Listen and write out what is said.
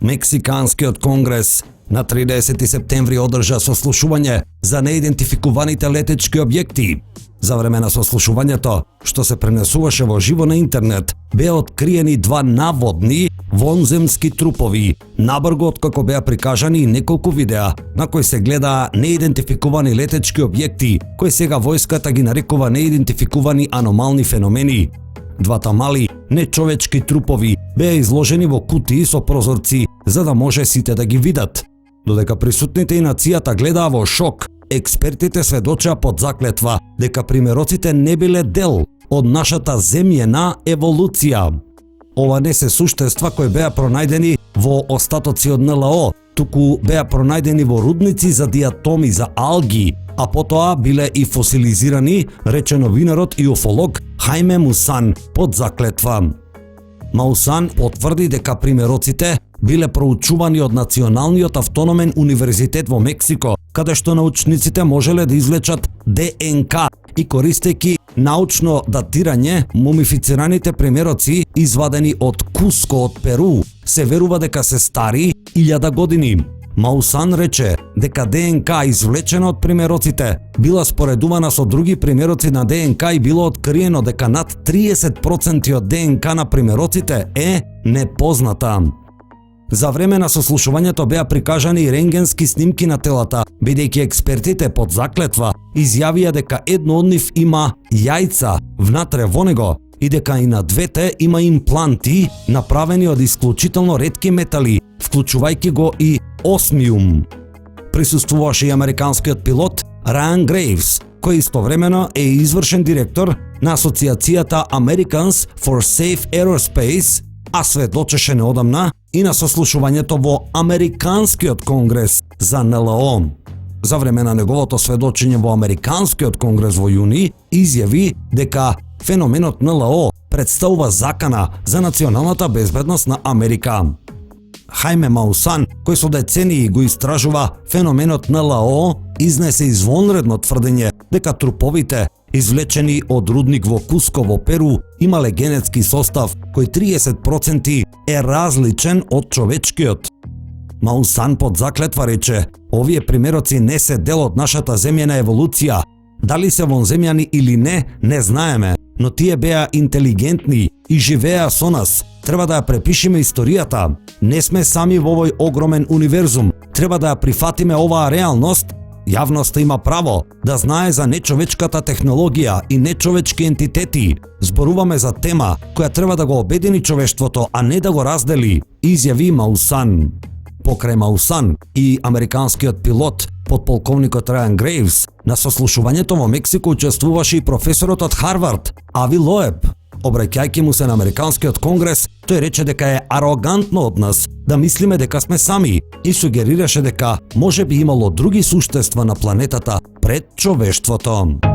Мексиканскиот конгрес на 30 септември одржа сослушување за неидентификуваните летечки објекти. За време на сослушувањето, што се пренесуваше во живо на интернет, беа откриени два наводни вонземски трупови, набрзо откако беа прикажани и неколку видеа на кои се гледа неидентификувани летечки објекти, кои сега војската ги нарекува неидентификувани аномални феномени. Двата мали, нечовечки трупови беа изложени во кутии со прозорци, за да може сите да ги видат. Додека присутните и нацијата гледаа во шок, експертите сведочаа под заклетва дека примероците не биле дел од нашата земјена еволуција. Ова не се суштества кои беа пронајдени во остатоци од НЛО, туку беа пронајдени во рудници за диатоми за алги, а потоа биле и фосилизирани, рече новинарот и уфолог Хајме Мусан под заклетва. Маусан потврди дека примероците биле проучувани од Националниот автономен универзитет во Мексико, каде што научниците можеле да извлечат ДНК и користејќи научно датирање, мумифицираните примероци извадени од Куско од Перу се верува дека се стари 1000 години. Маусан рече дека ДНК извлечена од примероците била споредувана со други примероци на ДНК и било откриено дека над 30% од ДНК на примероците е непозната. За време на сослушувањето беа прикажани и рентгенски снимки на телата, бидејќи експертите под заклетва изјавија дека едно од нив има јајца внатре во него и дека и на двете има импланти направени од исклучително ретки метали, вклучувајќи го и осмиум. Присуствуваше и американскиот пилот Рајан Грейвс, кој истовремено е извршен директор на Асоцијацијата Americans for Safe Aerospace, а сведочеше неодамна и на сослушувањето во Американскиот конгрес за НЛО. За време на неговото сведочење во Американскиот конгрес во јуни, изјави дека феноменот НЛО представува закана за националната безбедност на Америка. Хајме Маусан, кој со децении го истражува феноменот НЛО, изнесе извонредно тврдење дека труповите извлечени од рудник во Куско во Перу имале генетски состав кој 30% е различен од човечкиот. Маусан под заклетва рече: овие примероци не се дел од нашата земјена еволуција. Дали се вонземјани или не знаеме, но тие беа интелигентни и живеа со нас. Треба да ја препишеме историјата. Не сме сами во овој огромен универзум. Треба да ја прифатиме оваа реалност. Јавноста има право да знае за нечовечката технологија и нечовечки ентитети. Зборуваме за тема која треба да го обедини човештвото, а не да го раздели, изјави Маусан. Покрај Маусан и американскиот пилот, подполковникот Рајан Грейвс, на сослушувањето во Мексико учествуваше и професорот од Харвард, Ави Лоеб. Обраќајќи му се на Американскиот конгрес, тој рече дека е арогантно од нас да мислиме дека сме сами и сугерираше дека може би имало други суштества на планетата пред човештвото.